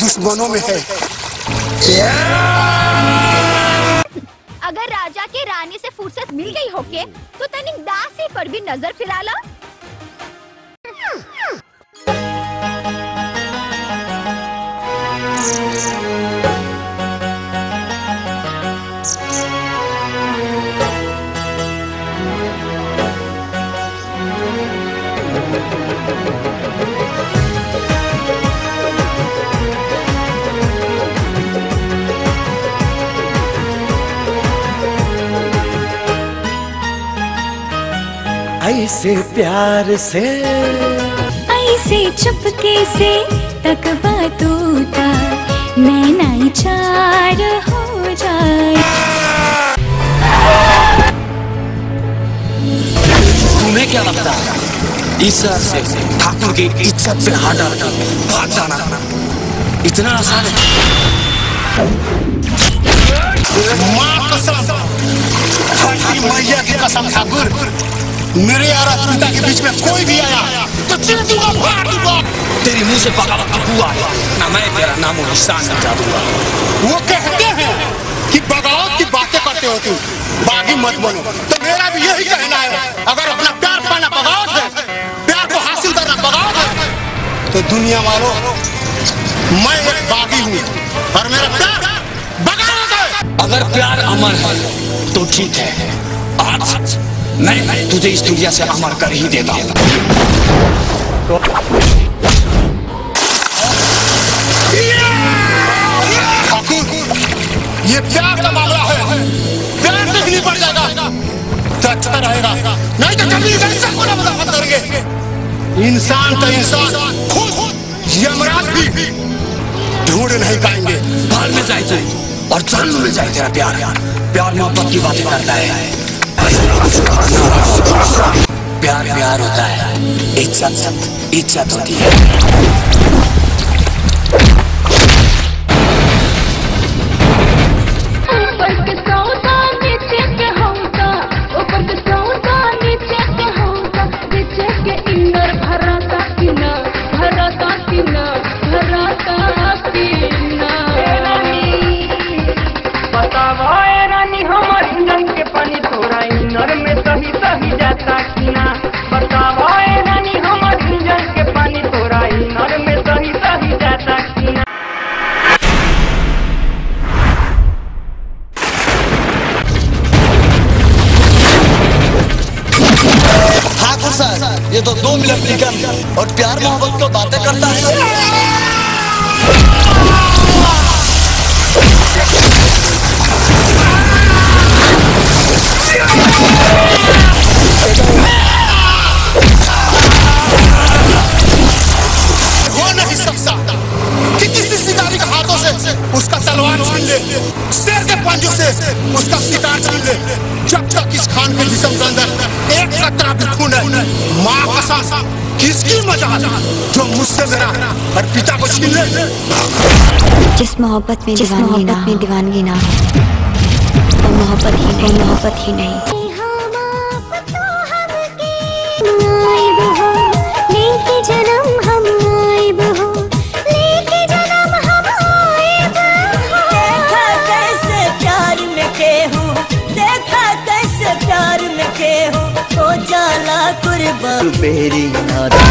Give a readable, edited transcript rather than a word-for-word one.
दुश्मनों में है। अगर राजा के रानी से फुर्सत मिल गई होके तो तनिक दासी पर भी नजर फिरा लो। ऐसे प्यार से ऐसे चुपके से तकबा टूटा नैना चार हो जाए। तुम्हें क्या लगता है इस शहर से ठाकुर की इज्जत से हाथ डालकर भाग जाना इतना आसान है? माँ कसम, मैया की कसम ठाकुर, मेरे और पिता के बीच में कोई भी आया तो चीर दूंगा, फाड़ दूंगा। तेरी मुंह से बगावत का बुआ है ना, मैं तेरा नाम और निशान मिटा दूंगा। वो कहते हैं कि बगावत की बातें करते हो तुम, बागी मत बनो। तो मेरा भी यही कहना है, अगर अपना प्यार पाना बगावत है, प्यार को हासिल करना बगावत है, तो दुनिया वालों मैं एक बागी हूँ और मेरा प्यार बगावत है। अगर प्यार अमर है तो ठीक है, आज मैं तुझे इस दुनिया से अमर कर ही देता हूँ। ठाकुर, ये प्यार का मामला है, प्यार से नहीं पड़ जाएगा तो अच्छा रहेगा, नहीं तो जल्दी सबको ना बर्बाद करेंगे। इंसान तो इंसान खुद यमराज भी ढूंढ नहीं पाएंगे। बाल में जाए और जान में जाए तेरा प्यार। प्यार मोहब्बत की बातें करता है, प्यार प्यार होता है, इज्जत इज्जत होती है। ये तो 2 मिनट निकल और प्यार मोहब्बत को बातें करता है। हो नहीं सकता कि किसी शिकारी के हाथों से उसका तलवार छीन ले, शेर के पंजों से उसका शिकार छीन ले, जब तक इस खान के जिस्म के अंदर एक कतरा भी खून है। माँ कसम, किसकी मजाल जो मुझसे मेरा और पिता को छीन ले। जिस मोहब्बत में दीवानगी ना हो वो मोहब्बत ही नहीं। जाला कुर्बान मेरी नादा।